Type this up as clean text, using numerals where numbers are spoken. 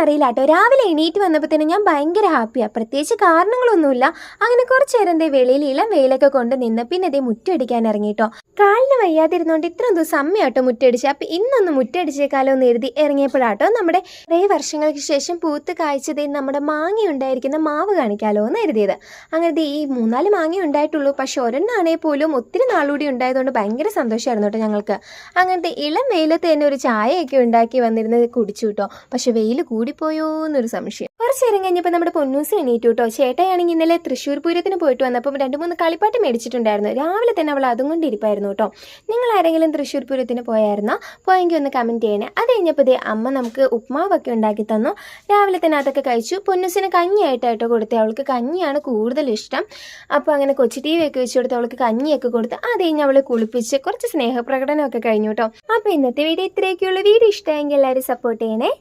അറിയില്ല കേട്ടോ. രാവിലെ എണീറ്റ് വന്നപ്പോൾ തന്നെ ഞാൻ ഭയങ്കര ഹാപ്പിയാണ്. പ്രത്യേകിച്ച് കാരണങ്ങളൊന്നുമില്ല. അങ്ങനെ കുറച്ച് നേരം ദേ വെളിയിൽ ഇളം വെയിലൊക്കെ കൊണ്ട് നിന്ന് പിന്നെ ദേ മുറ്റടിക്കാൻ ഇറങ്ങിട്ടോ. കാലിന് വയ്യാതിരുന്നോണ്ട് ഇത്രയും ദിവസം അമ്മയാട്ടോ മുറ്റടിച്ച്. അപ്പം ഇന്നൊന്ന് മുറ്റടിച്ചേക്കാലോ എന്ന് എഴുതി ഇറങ്ങിയപ്പോഴാട്ടോ നമ്മുടെ കുറേ വർഷങ്ങൾക്ക് ശേഷം പൂത്ത് കായ്ച്ചതേ നമ്മുടെ മാങ്ങ ഉണ്ടായിരിക്കുന്ന മാവ് കാണിക്കാലോ എന്ന് എഴുതിയത്. അങ്ങനെ ഈ 3-4 മാങ്ങ ഉണ്ടായിട്ടുള്ളൂ. പക്ഷെ ഒരെണ്ണാണേ പോലും ഒത്തിരി നാളുകൂടി ഉണ്ടായതുകൊണ്ട് ഭയങ്കര സന്തോഷമായിരുന്നു കേട്ടോ ഞങ്ങൾക്ക്. അങ്ങനത്തെ ഇളം വെയിലത്ത് തന്നെ ഒരു ചായയൊക്കെ ഉണ്ടാക്കി വന്നിരുന്നത് കുടിച്ചു കേട്ടോ. പക്ഷെ വെയിൽ കൂടിപ്പോയോ എന്നൊരു സംശയം. കുറച്ച് നേരം കഴിഞ്ഞപ്പോൾ നമ്മുടെ പൊന്നൂസ് എണീറ്റു കേട്ടോ. ചേട്ടയാണെങ്കിൽ ഇന്നലെ തൃശ്ശൂർ പൂരത്തിന് പോയിട്ട് വന്നപ്പോൾ 2-3 കളിപ്പാട്ട് മേടിച്ചിട്ടുണ്ടായിരുന്നു. രാവിലെ തന്നെ അവൾ അതും കൊണ്ടിരിപ്പായിരുന്നു കേട്ടോ. നിങ്ങൾ ആരെങ്കിലും തൃശ്ശൂർ പൂരത്തിന് പോയായിരുന്നോ? പോയെങ്കിൽ ഒന്ന് കമൻറ്റ് ചെയ്യണേ. അത് കഴിഞ്ഞപ്പോൾ അമ്മ നമുക്ക് ഉപ്മാവൊക്കെ ഉണ്ടാക്കി തന്നു. രാവിലെ തന്നെ അതൊക്കെ കഴിച്ചു. പൊന്നൂസിന് കഞ്ഞിയായിട്ടോ കൊടുത്തേ. അവൾക്ക് കഞ്ഞിയാണ് കൂടുതൽ ഇഷ്ടം. അപ്പോൾ അങ്ങനെ കൊച്ചു ടി വി ഒക്കെ വെച്ച് കൊടുത്ത് അവൾക്ക് കഞ്ഞിയൊക്കെ കൊടുത്ത് അത് കഴിഞ്ഞ് അവളെ കുളിപ്പിച്ച് കുറച്ച് സ്നേഹപ്രകടനമൊക്കെ കഴിഞ്ഞു കേട്ടോ. അപ്പോൾ ഇന്നത്തെ വീഡിയോ ഇത്രയൊക്കെയുള്ളൂ. വീഡിയോ ഇഷ്ടമെങ്കിൽ എല്ലാവരും സപ്പോർട്ട് ചെയ്യണേ.